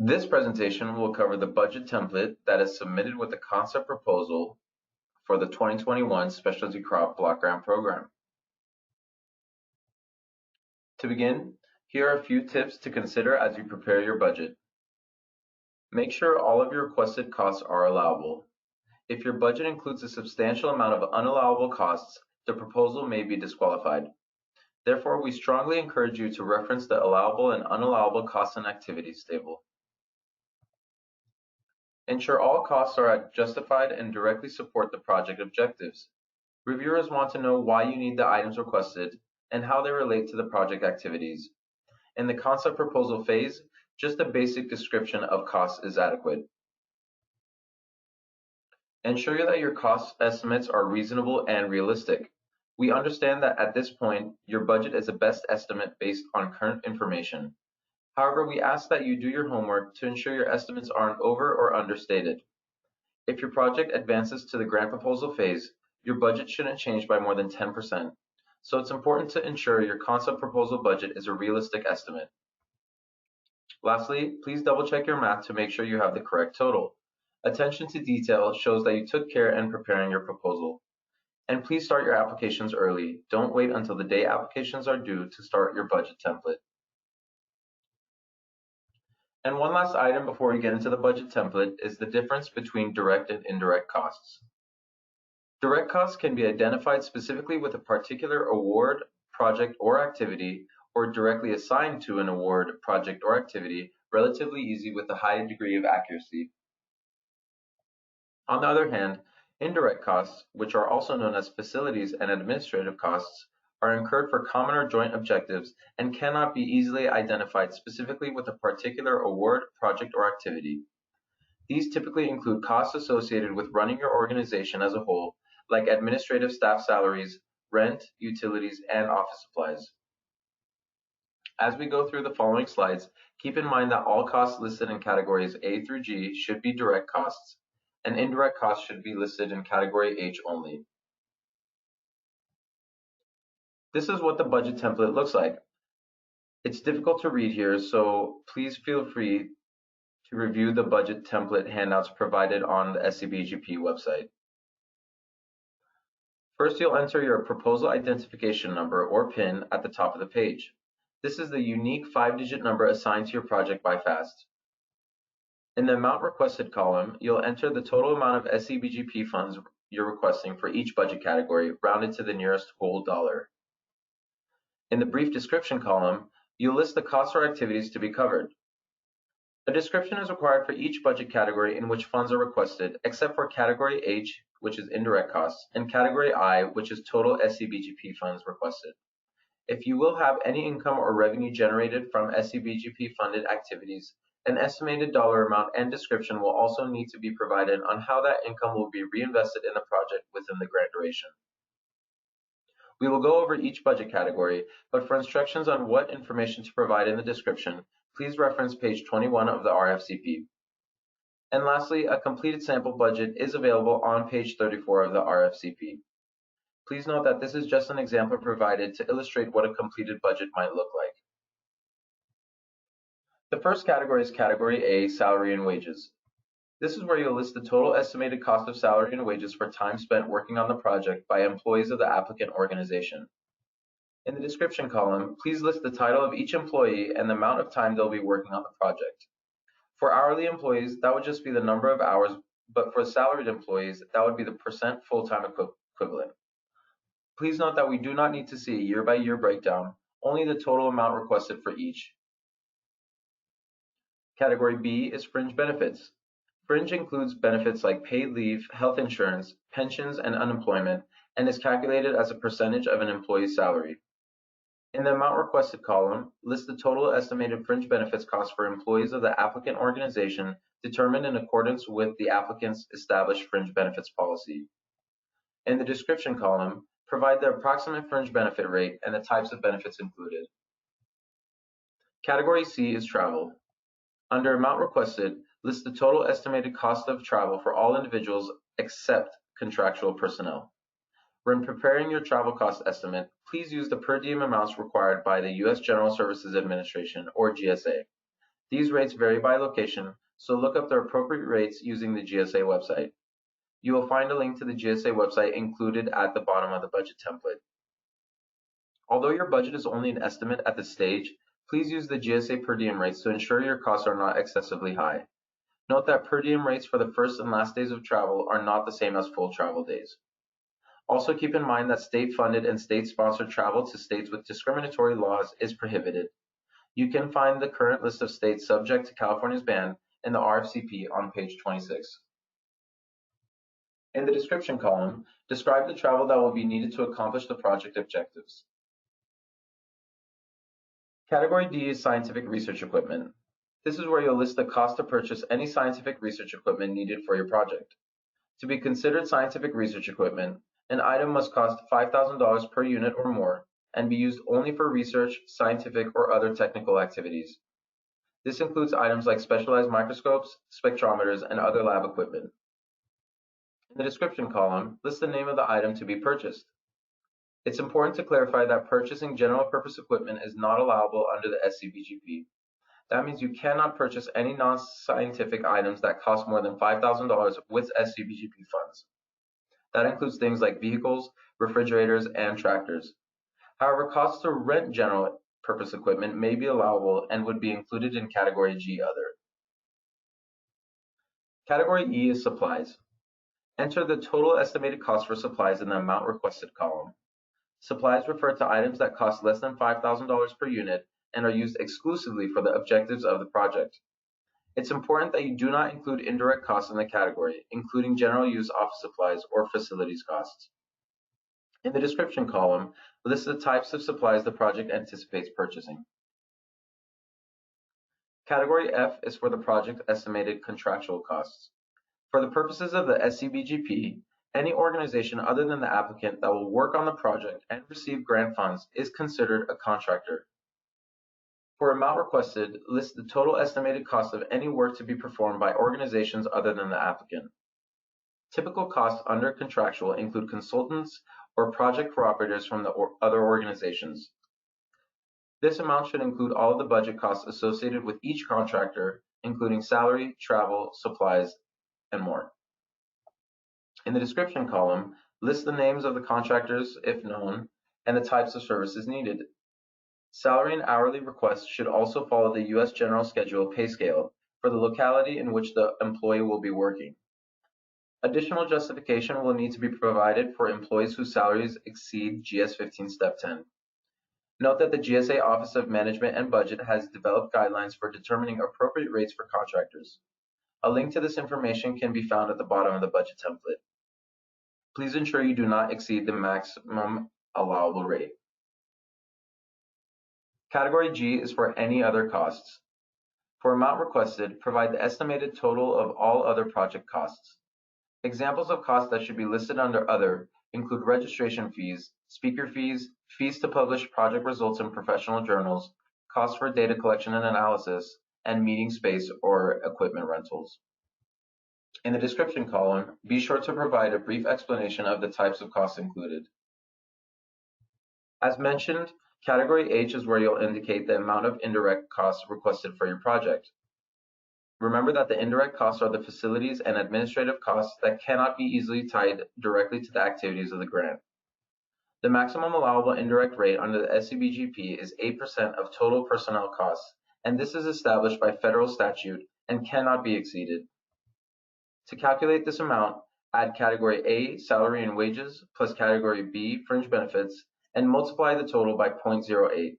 This presentation will cover the budget template that is submitted with the concept proposal for the 2021 Specialty Crop Block Grant Program. To begin, here are a few tips to consider as you prepare your budget. Make sure all of your requested costs are allowable. If your budget includes a substantial amount of unallowable costs, the proposal may be disqualified. Therefore, we strongly encourage you to reference the allowable and unallowable costs and activities table. Ensure all costs are justified and directly support the project objectives. Reviewers want to know why you need the items requested and how they relate to the project activities. In the concept proposal phase, just a basic description of costs is adequate. Ensure that your cost estimates are reasonable and realistic. We understand that at this point, your budget is a best estimate based on current information. However, we ask that you do your homework to ensure your estimates aren't over or understated. If your project advances to the grant proposal phase, your budget shouldn't change by more than 10%. So it's important to ensure your concept proposal budget is a realistic estimate. Lastly, please double check your math to make sure you have the correct total. Attention to detail shows that you took care in preparing your proposal. And please start your applications early. Don't wait until the day applications are due to start your budget template. And one last item before we get into the budget template is the difference between direct and indirect costs. Direct costs can be identified specifically with a particular award, project, or activity, or directly assigned to an award, project, or activity, relatively easy with a high degree of accuracy. On the other hand, indirect costs, which are also known as facilities and administrative costs, are incurred for common or joint objectives and cannot be easily identified specifically with a particular award, project, or activity. These typically include costs associated with running your organization as a whole, like administrative staff salaries, rent, utilities, and office supplies. As we go through the following slides, keep in mind that all costs listed in categories A through G should be direct costs, and indirect costs should be listed in category H only. This is what the budget template looks like. It's difficult to read here, so please feel free to review the budget template handouts provided on the SCBGP website. First, you'll enter your proposal identification number, or PIN, at the top of the page. This is the unique 5-digit number assigned to your project by FAST. In the amount requested column, you'll enter the total amount of SCBGP funds you're requesting for each budget category, rounded to the nearest whole dollar. In the brief description column, you'll list the costs or activities to be covered. A description is required for each budget category in which funds are requested, except for category H, which is indirect costs, and category I, which is total SCBGP funds requested. If you will have any income or revenue generated from SCBGP funded activities, an estimated dollar amount and description will also need to be provided on how that income will be reinvested in the project within the grant duration. We will go over each budget category, but for instructions on what information to provide in the description, please reference page 21 of the RFCP. And lastly, a completed sample budget is available on page 34 of the RFCP. Please note that this is just an example provided to illustrate what a completed budget might look like. The first category is category A, salary and wages. This is where you'll list the total estimated cost of salary and wages for time spent working on the project by employees of the applicant organization. In the description column, please list the title of each employee and the amount of time they'll be working on the project. For hourly employees, that would just be the number of hours, but for salaried employees, that would be the percent full-time equivalent. Please note that we do not need to see a year-by-year breakdown, only the total amount requested for each. Category B is fringe benefits. Fringe includes benefits like paid leave, health insurance, pensions, and unemployment, and is calculated as a percentage of an employee's salary. In the amount requested column, list the total estimated fringe benefits cost for employees of the applicant organization determined in accordance with the applicant's established fringe benefits policy. In the description column, provide the approximate fringe benefit rate and the types of benefits included. Category C is travel. Under amount requested, list the total estimated cost of travel for all individuals except contractual personnel. When preparing your travel cost estimate, please use the per diem amounts required by the U.S. General Services Administration, or GSA. These rates vary by location, so look up the appropriate rates using the GSA website. You will find a link to the GSA website included at the bottom of the budget template. Although your budget is only an estimate at this stage, please use the GSA per diem rates to ensure your costs are not excessively high. Note that per diem rates for the first and last days of travel are not the same as full travel days. Also keep in mind that state-funded and state-sponsored travel to states with discriminatory laws is prohibited. You can find the current list of states subject to California's ban in the RFCP on page 26. In the description column, describe the travel that will be needed to accomplish the project objectives. Category D is scientific research equipment. This is where you'll list the cost to purchase any scientific research equipment needed for your project. To be considered scientific research equipment, an item must cost $5,000 per unit or more and be used only for research, scientific, or other technical activities. This includes items like specialized microscopes, spectrometers, and other lab equipment. In the description column, list the name of the item to be purchased. It's important to clarify that purchasing general purpose equipment is not allowable under the SCBGP. That means you cannot purchase any non-scientific items that cost more than $5,000 with SCBGP funds. That includes things like vehicles, refrigerators, and tractors. However, costs to rent general purpose equipment may be allowable and would be included in Category G Other. Category E is supplies. Enter the total estimated cost for supplies in the amount requested column. Supplies refer to items that cost less than $5,000 per unit and are used exclusively for the objectives of the project. It's important that you do not include indirect costs in the category, including general use office supplies or facilities costs. In the description column, list the types of supplies the project anticipates purchasing. Category F is for the project estimated contractual costs. For the purposes of the SCBGP, any organization other than the applicant that will work on the project and receive grant funds is considered a contractor. For amount requested, list the total estimated cost of any work to be performed by organizations other than the applicant. Typical costs under contractual include consultants or project cooperators from the other organizations. This amount should include all of the budget costs associated with each contractor, including salary, travel, supplies, and more. In the description column, list the names of the contractors, if known, and the types of services needed. Salary and hourly requests should also follow the U.S. General Schedule pay scale for the locality in which the employee will be working. Additional justification will need to be provided for employees whose salaries exceed GS 15 Step 10. Note that the GSA Office of Management and Budget has developed guidelines for determining appropriate rates for contractors. A link to this information can be found at the bottom of the budget template. Please ensure you do not exceed the maximum allowable rate. Category G is for any other costs. For amount requested, provide the estimated total of all other project costs. Examples of costs that should be listed under Other include registration fees, speaker fees, fees to publish project results in professional journals, costs for data collection and analysis, and meeting space or equipment rentals. In the description column, be sure to provide a brief explanation of the types of costs included. As mentioned, Category H is where you'll indicate the amount of indirect costs requested for your project. Remember that the indirect costs are the facilities and administrative costs that cannot be easily tied directly to the activities of the grant. The maximum allowable indirect rate under the SCBGP is 8% of total personnel costs, and this is established by federal statute and cannot be exceeded. To calculate this amount, add Category A, salary and wages, plus Category B, fringe benefits, and multiply the total by 0.08.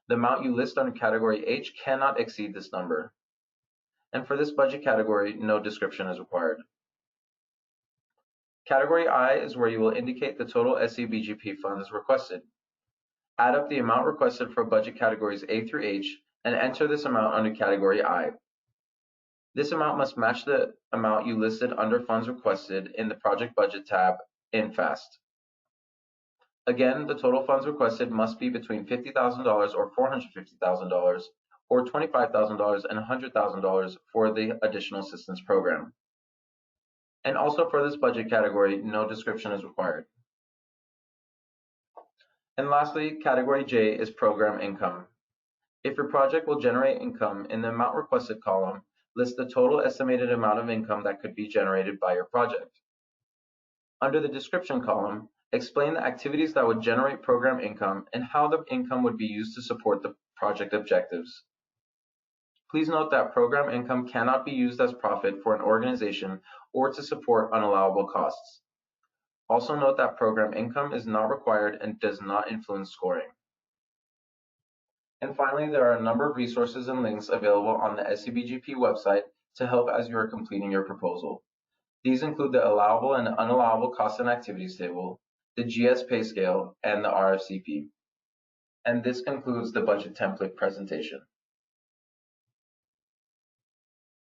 The amount you list under Category H cannot exceed this number. And for this budget category, no description is required. Category I is where you will indicate the total SCBGP funds requested. Add up the amount requested for budget categories A through H and enter this amount under Category I. This amount must match the amount you listed under funds requested in the project budget tab in FAST. Again, the total funds requested must be between $50,000 or $450,000 or $25,000 and $100,000 for the additional assistance program. And also for this budget category, no description is required. And lastly, Category J is program income. If your project will generate income, in the amount requested column, list the total estimated amount of income that could be generated by your project. Under the description column, explain the activities that would generate program income and how the income would be used to support the project objectives. Please note that program income cannot be used as profit for an organization or to support unallowable costs. Also note that program income is not required and does not influence scoring. And finally, there are a number of resources and links available on the SCBGP website to help as you are completing your proposal. These include the allowable and unallowable costs and activities table, the GS pay scale, and the RFCP. And this concludes the budget template presentation.